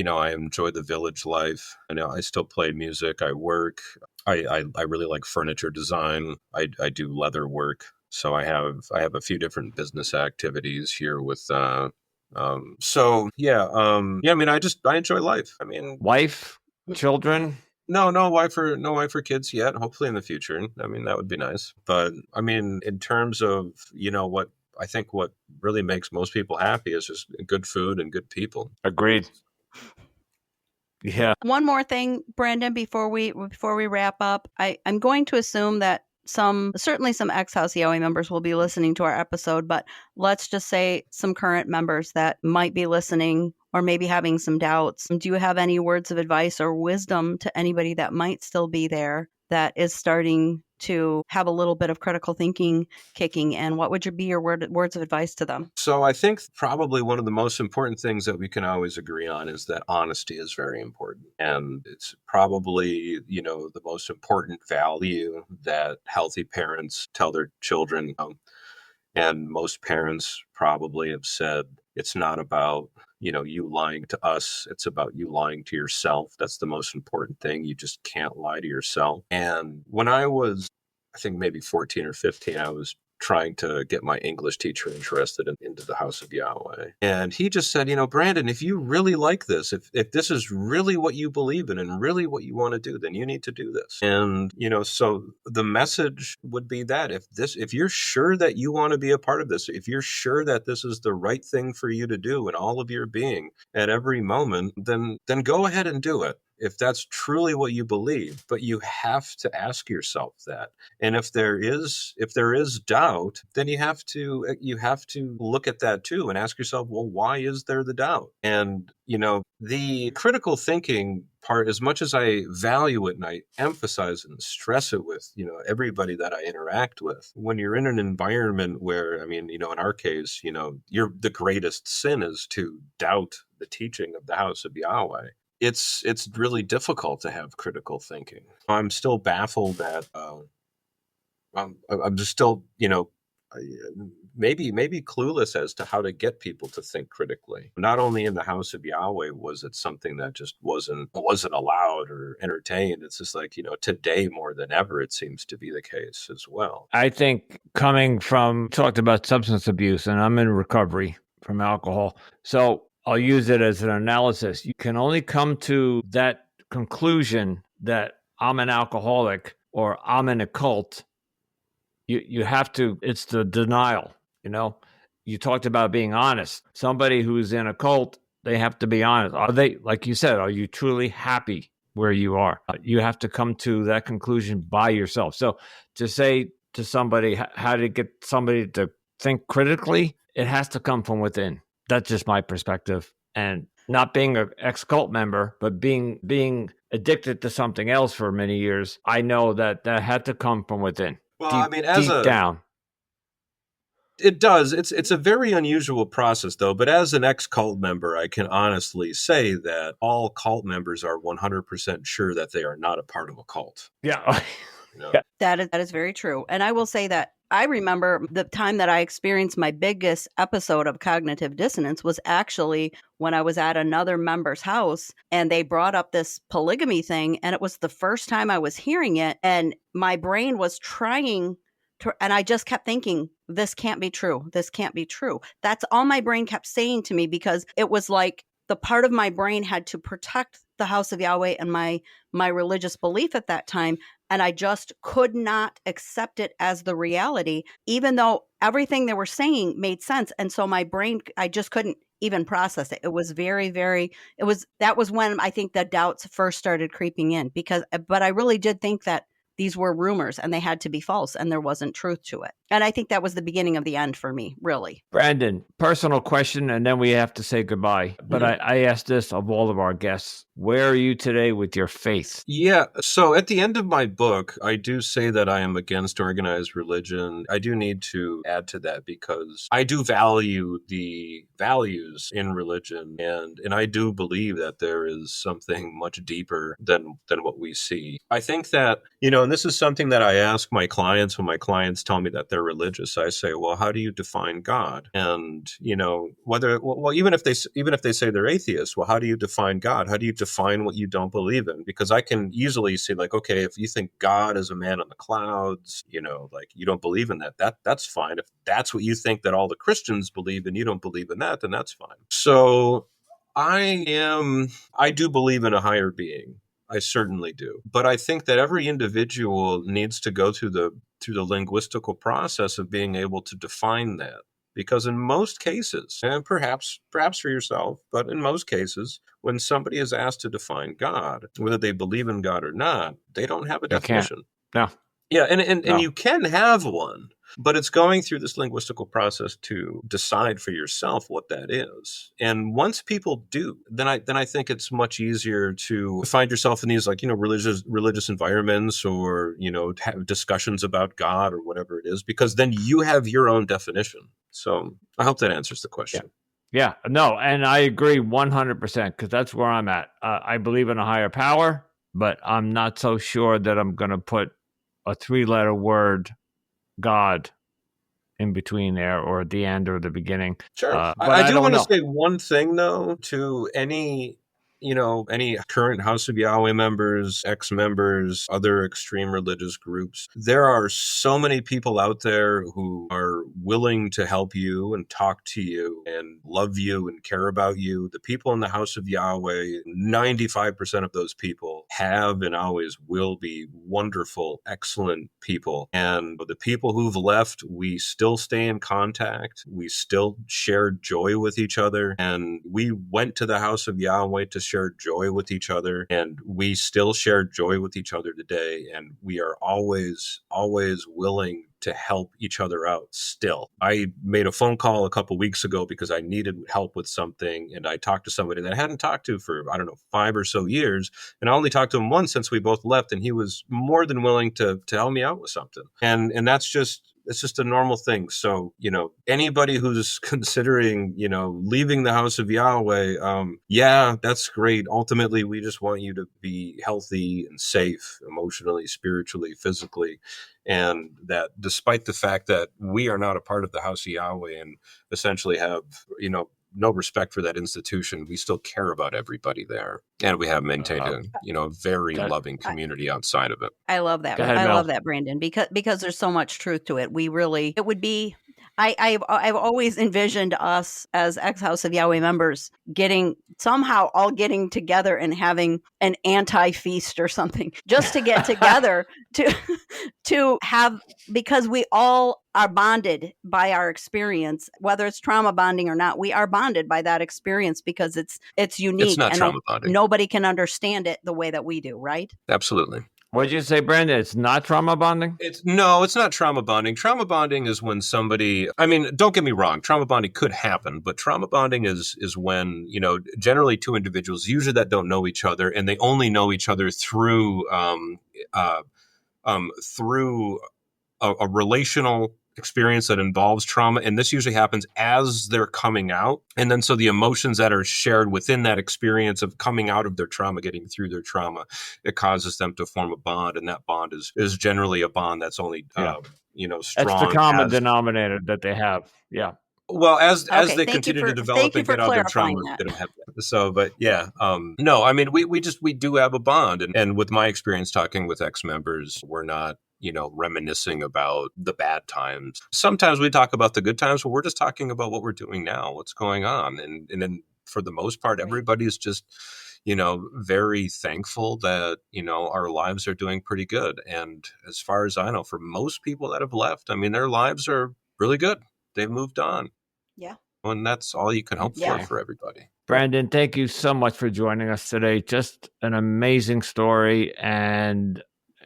I enjoy the village life. I still play music. I work. I really like furniture design. I do leather work. So I have a few different business activities here with I mean, I enjoy life. I mean, Wife, children? no wife or kids yet. Hopefully in the future. I mean, that would be nice. But I mean, in terms of, what I think what really makes most people happy is just good food and good people. Agreed. Yeah. One more thing, Brandon, before we wrap up, I'm going to assume that certainly some ex-House of Yahweh members will be listening to our episode, but let's just say some current members that might be listening or maybe having some doubts. Do you have any words of advice or wisdom to anybody that might still be there that is starting to have a little bit of critical thinking kicking in? What would be your words of advice to them? So I think probably one of the most important things that we can always agree on is that honesty is very important. And it's probably, the most important value that healthy parents tell their children. And most parents probably have said, it's not about, you lying to us. It's about you lying to yourself. That's the most important thing. You just can't lie to yourself. And when I was, I think maybe 14 or 15, I was trying to get my English teacher interested into the House of Yahweh. And he just said, Brandon, if you really like this, if this is really what you believe in and really what you want to do, then you need to do this. And, so the message would be that if you're sure that you want to be a part of this, if you're sure that this is the right thing for you to do in all of your being at every moment, then go ahead and do it. If that's truly what you believe, but you have to ask yourself that. And if there is doubt, then you have to look at that too and ask yourself, well, why is there the doubt? And the critical thinking part, as much as I value it and I emphasize and stress it with everybody that I interact with, when you're in an environment where, I mean, in our case, the greatest sin is to doubt the teaching of the House of Yahweh. It's really difficult to have critical thinking. I'm still baffled at I'm just still, maybe clueless as to how to get people to think critically. Not only in the House of Yahweh was it something that just wasn't allowed or entertained. It's just like, today more than ever, it seems to be the case as well. I think coming from talked about substance abuse, and I'm in recovery from alcohol. So I'll use it as an analysis. You can only come to that conclusion that I'm an alcoholic or I'm in a cult. You have to, it's the denial, You talked about being honest. Somebody who's in a cult, they have to be honest. Are they, like you said, are you truly happy where you are? You have to come to that conclusion by yourself. So to say to somebody how to get somebody to think critically, it has to come from within. That's just my perspective. And not being an ex-cult member, but being addicted to something else for many years, I know that had to come from within. Well, deep, I mean, as deep down. It does. It's a very unusual process, though. But as an ex-cult member, I can honestly say that all cult members are 100% sure that they are not a part of a cult. Yeah. That is very true. And I will say that I remember the time that I experienced my biggest episode of cognitive dissonance was actually when I was at another member's house and they brought up this polygamy thing. And it was the first time I was hearing it. And my brain was trying to, and I just kept thinking, this can't be true. This can't be true. That's all my brain kept saying to me, because it was like the part of my brain had to protect the House of Yahweh and my religious belief at that time. And I just could not accept it as the reality, even though everything they were saying made sense. And so my brain, I just couldn't even process it. It was that was when I think the doubts first started creeping in, but I really did think that these were rumors and they had to be false and there wasn't truth to it. And I think that was the beginning of the end for me, really. Brandon, personal question, and then we have to say goodbye. But I asked this of all of our guests. Where are you today with your faith? Yeah. So at the end of my book, I do say that I am against organized religion. I do need to add to that because I do value the values in religion. And I do believe that there is something much deeper than what we see. I think that, and this is something that I ask my clients when my clients tell me that they're religious. I say, well, how do you define God? And, even if they say they're atheists, well, how do you define God? How do you define what you don't believe in? Because I can easily say, like, okay, if you think God is a man on the clouds, like you don't believe in that's fine. If that's what you think that all the Christians believe and you don't believe in that, then that's fine. So I do believe in a higher being. I certainly do. But I think that every individual needs to go through the linguistical process of being able to define that. Because in most cases, and perhaps for yourself, but in most cases, when somebody is asked to define God, whether they believe in God or not, they don't have a definition. No. Yeah, and you can have one, but it's going through this linguistical process to decide for yourself what that is. And once people do, then I think it's much easier to find yourself in these, like, religious environments, or have discussions about God or whatever it is, because then you have your own definition. So I hope that answers the question. Yeah, no, and I agree 100% because that's where I'm at. I believe in a higher power, but I'm not so sure that I'm going to put a 3-letter word, God, in between there, or at the end or the beginning. Sure. But I do want to say one thing, though, to any current House of Yahweh members, ex-members, other extreme religious groups. There are so many people out there who are willing to help you and talk to you and love you and care about you. The people in the House of Yahweh, 95% of those people have and always will be wonderful, excellent people. And the people who've left, we still stay in contact. We still share joy with each other. And we went to the House of Yahweh to share joy with each other, and we still share joy with each other today, and we are always willing to help each other out still. I made a phone call a couple weeks ago because I needed help with something, and I talked to somebody that I hadn't talked to for 5 or so years, and I only talked to him once since we both left, and he was more than willing to help me out with something. And that's just It's just a normal thing. So, anybody who's considering, leaving the House of Yahweh, yeah, that's great. Ultimately, we just want you to be healthy and safe emotionally, spiritually, physically. And that despite the fact that we are not a part of the House of Yahweh and essentially have, no respect for that institution, we still care about everybody there. And we have maintained a very loving community outside of it. I love that. Go ahead, I Mel. love that, Brandon, because there's so much truth to it. It would be, I've always envisioned us as ex-House of Yahweh members somehow all getting together and having an anti-feast or something just to get together to have, because we all are bonded by our experience, whether it's trauma bonding or not. We are bonded by that experience because it's unique. It's not and trauma bonding. Nobody can understand it the way that we do, right? Absolutely. What did you say, Brandon? It's not trauma bonding? It's not trauma bonding. Trauma bonding is when somebody, don't get me wrong, trauma bonding could happen, but trauma bonding is when, generally two individuals, usually that don't know each other, and they only know each other through a relational experience that involves trauma. And this usually happens as they're coming out. And then so the emotions that are shared within that experience of coming out of their trauma, getting through their trauma, it causes them to form a bond. And that bond is generally a bond that's only, strong. That's the common denominator that they have. Yeah. Well, as they continue to develop and get out their trauma, that. they don't have that. So, but yeah, no, we do have a bond. And with my experience talking with ex-members, we're not, reminiscing about the bad times. Sometimes we talk about the good times, but we're just talking about what we're doing now, what's going on. And then for the most part, everybody's just, very thankful that, our lives are doing pretty good. And as far as I know, for most people that have left, their lives are really good. They've moved on. Yeah. And that's all you can hope for everybody. Brandon, thank you so much for joining us today. Just an amazing story, and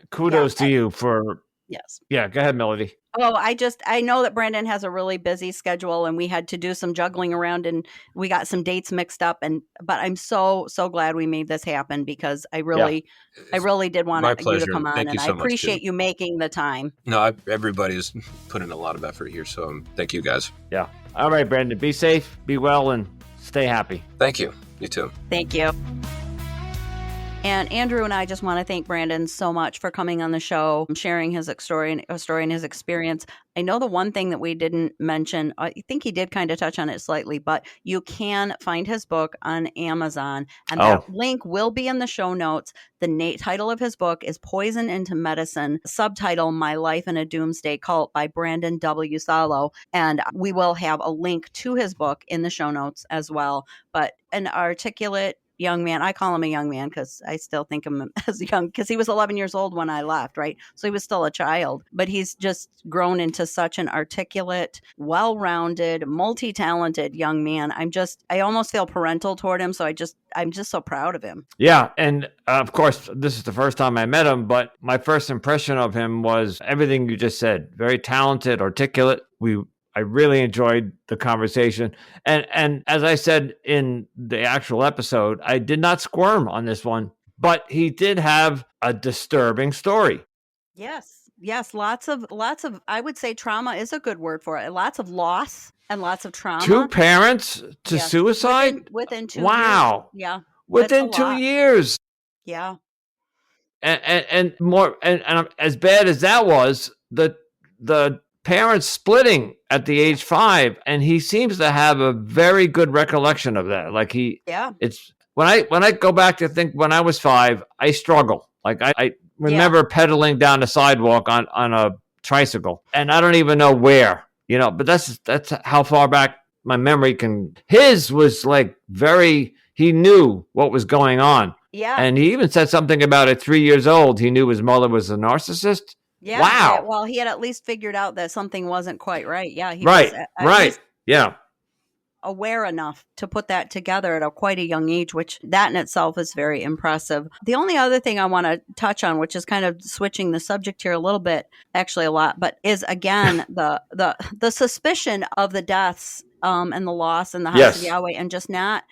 kudos to you for... Yes. Yeah, go ahead, Melody. Oh, I know that Brandon has a really busy schedule, and we had to do some juggling around, and we got some dates mixed up. But I'm so glad we made this happen, because I really did want you to come on, and I appreciate you making the time. No, everybody's put in a lot of effort here, so thank you guys. Yeah. All right, Brandon, be safe, be well, and stay happy. Thank you. You too. Thank you. And Andrew and I just want to thank Brandon so much for coming on the show, sharing his story and his experience. I know the one thing that we didn't mention, I think he did kind of touch on it slightly, but you can find his book on Amazon, and that link will be in the show notes. The title of his book is Poison into Medicine, subtitle My Life in a Doomsday Cult by Brandon W. Salo. And we will have a link to his book in the show notes as well. But an articulate young man. I call him a young man because I still think of him as young, because he was 11 years old when I left, right? So he was still a child, but he's just grown into such an articulate, well-rounded, multi-talented young man. I almost feel parental toward him. So I'm just so proud of him. Yeah. And of course, this is the first time I met him, but my first impression of him was everything you just said. Very talented, articulate. I really enjoyed the conversation. And as I said in the actual episode, I did not squirm on this one, but he did have a disturbing story. Yes. Lots of, I would say trauma is a good word for it. Lots of loss and lots of trauma. 2 parents to suicide? Within 2 years. Wow. Yeah. Within 2 years. Yeah. And more, and as bad as that was, the parents splitting at the age 5, and he seems to have a very good recollection of that. Like it's when I go back to think when I was 5, I struggle. Like I remember pedaling down the sidewalk on a tricycle, and I don't even know where, but that's how far back my memory can. His was like he knew what was going on. Yeah. And he even said something about at 3 years old, he knew his mother was a narcissist. Yeah. Wow. Yeah, well, he had at least figured out that something wasn't quite right. Yeah. He was at yeah. aware enough to put that together at quite a young age, which that in itself is very impressive. The only other thing I want to touch on, which is kind of switching the subject here a little bit, actually a lot, but is again the suspicion of the deaths and the loss in the House of Yahweh, and just not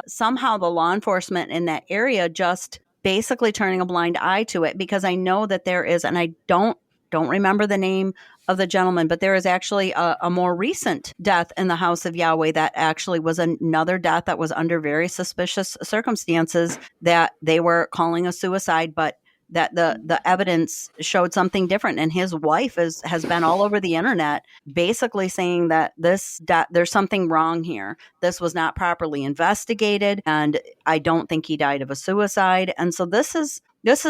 somehow the law enforcement in that area just basically turning a blind eye to it, because I know that there is, and I don't don't remember the name of the gentleman, but there is actually a more recent death in the House of Yahweh that actually was another death that was under very suspicious circumstances that they were calling a suicide, but that the evidence showed something different. And his wife has been all over the internet basically saying that there's something wrong here. This was not properly investigated, and I don't think he died of a suicide. And so this is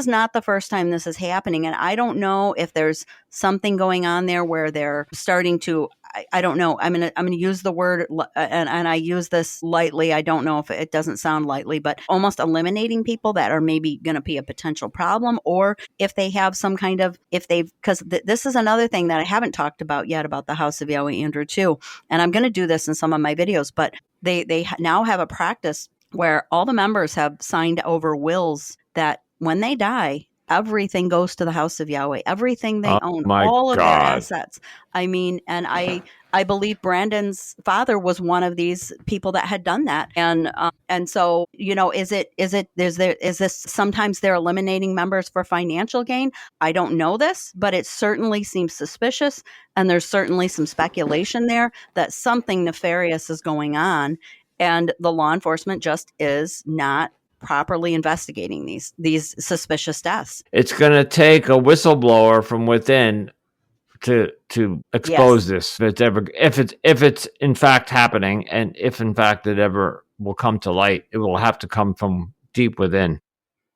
not the first time this is happening. And I don't know if there's something going on there where they're starting to, I don't know. I'm gonna use the word, and I use this lightly. I don't know if it doesn't sound lightly, but almost eliminating people that are maybe going to be a potential problem, or if they have some kind of, because this is another thing that I haven't talked about yet about the House of Yahweh, Andrew, too. And I'm going to do this in some of my videos, but they now have a practice where all the members have signed over wills that when they die, everything goes to the House of Yahweh, everything they own, all of their assets. I mean, and I believe Brandon's father was one of these people that had done that. And so, is this sometimes they're eliminating members for financial gain? I don't know this, but it certainly seems suspicious. And there's certainly some speculation there that something nefarious is going on. And the law enforcement just is not properly investigating these suspicious deaths. It's going to take a whistleblower from within to expose this, if it's in fact happening, and if in fact it ever will come to light. It will have to come from deep within.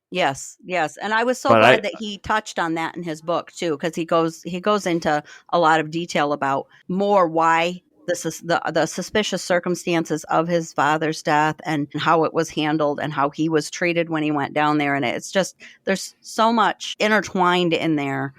Yes. And I was so glad that he touched on that in his book too, because he goes into a lot of detail about more why this is the suspicious circumstances of his father's death and how it was handled and how he was treated when he went down there. And it's just, there's so much intertwined in there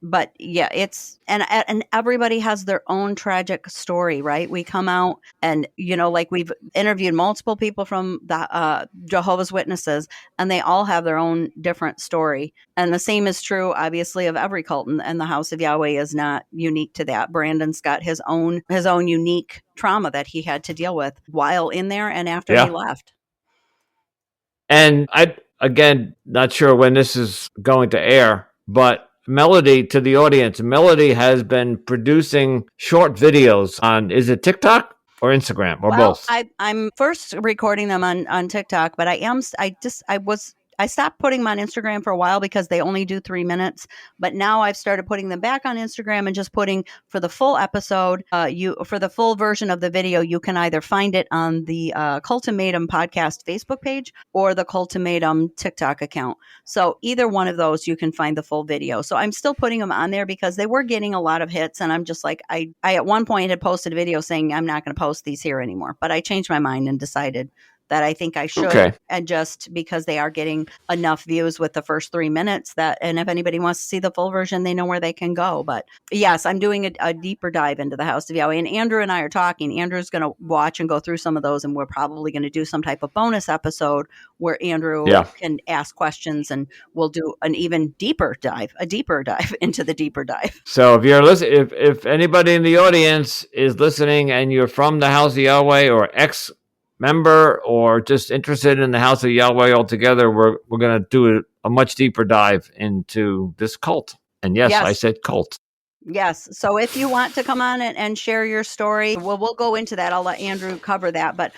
but yeah, and everybody has their own tragic story, right? We come out and, like we've interviewed multiple people from the Jehovah's Witnesses, and they all have their own different story. And the same is true, obviously, of every cult, and the House of Yahweh is not unique to that. Brandon's got his own unique trauma that he had to deal with while in there and after he left. And again, not sure when this is going to air, but Melody, to the audience, Melody has been producing short videos on, is it TikTok or Instagram or both? I'm first recording them on TikTok, but I stopped putting them on Instagram for a while because they only do 3 minutes. But now I've started putting them back on Instagram and just putting for the full episode. For the full version of the video, you can either find it on the Cultimatum podcast Facebook page or the Cultimatum TikTok account. So either one of those, you can find the full video. So I'm still putting them on there because they were getting a lot of hits. And I'm just like, I at one point had posted a video saying I'm not going to post these here anymore. But I changed my mind and decided that I think I should, and just because they are getting enough views with the first 3 minutes and if anybody wants to see the full version, they know where they can go. But yes, I'm doing a deeper dive into the House of Yahweh, and Andrew and I are talking. Andrew's going to watch and go through some of those, and we're probably going to do some type of bonus episode where Andrew can ask questions, and we'll do an even deeper dive into the deeper dive. So if you're listening, if anybody in the audience is listening and you're from the House of Yahweh or member or just interested in the House of Yahweh altogether, we're going to do a much deeper dive into this cult. And yes, I said cult. Yes. So if you want to come on and share your story, we'll go into that. I'll let Andrew cover that. But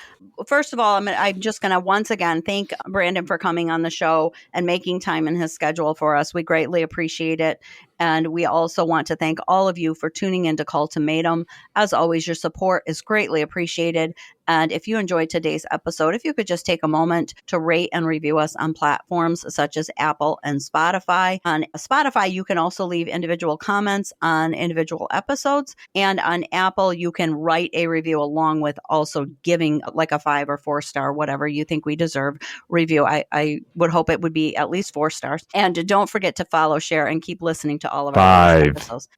first of all, I'm just going to once again thank Brandon for coming on the show and making time in his schedule for us. We greatly appreciate it. And we also want to thank all of you for tuning into Cultimatum. As always, your support is greatly appreciated. And if you enjoyed today's episode, if you could just take a moment to rate and review us on platforms such as Apple and Spotify. On Spotify, you can also leave individual comments on individual episodes. And on Apple, you can write a review along with also giving like a 5 or 4 star, whatever you think we deserve review. I would hope it would be at least 4 stars. And don't forget to follow, share, and keep listening to all of our episodes.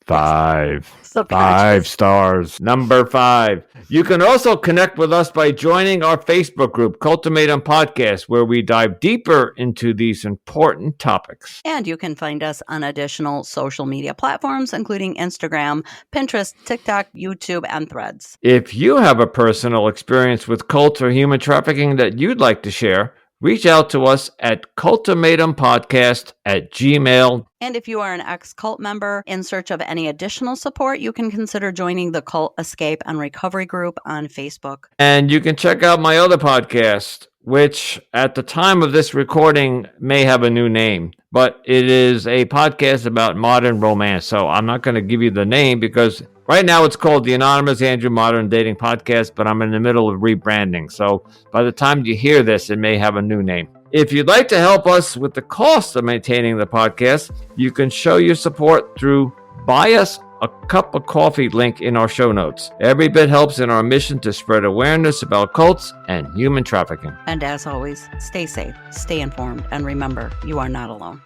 5 stars. Number 5. You can also connect with us by joining our Facebook group, Cultimatum Podcast, where we dive deeper into these important topics. And you can find us on additional social media platforms, including Instagram, Pinterest, TikTok, YouTube, and Threads. If you have a personal experience with cults or human trafficking that you'd like to share, reach out to us at cultimatumpodcast@gmail.com. And if you are an ex-cult member in search of any additional support, you can consider joining the Cult Escape and Recovery group on Facebook. And you can check out my other podcast, which at the time of this recording may have a new name, but it is a podcast about modern romance. So I'm not going to give you the name because right now it's called the Anonymous Andrew Modern Dating Podcast, but I'm in the middle of rebranding. So by the time you hear this, it may have a new name. If you'd like to help us with the cost of maintaining the podcast, you can show your support through Buy Us a Cup of Coffee link in our show notes. Every bit helps in our mission to spread awareness about cults and human trafficking. And as always, stay safe, stay informed, and remember, you are not alone.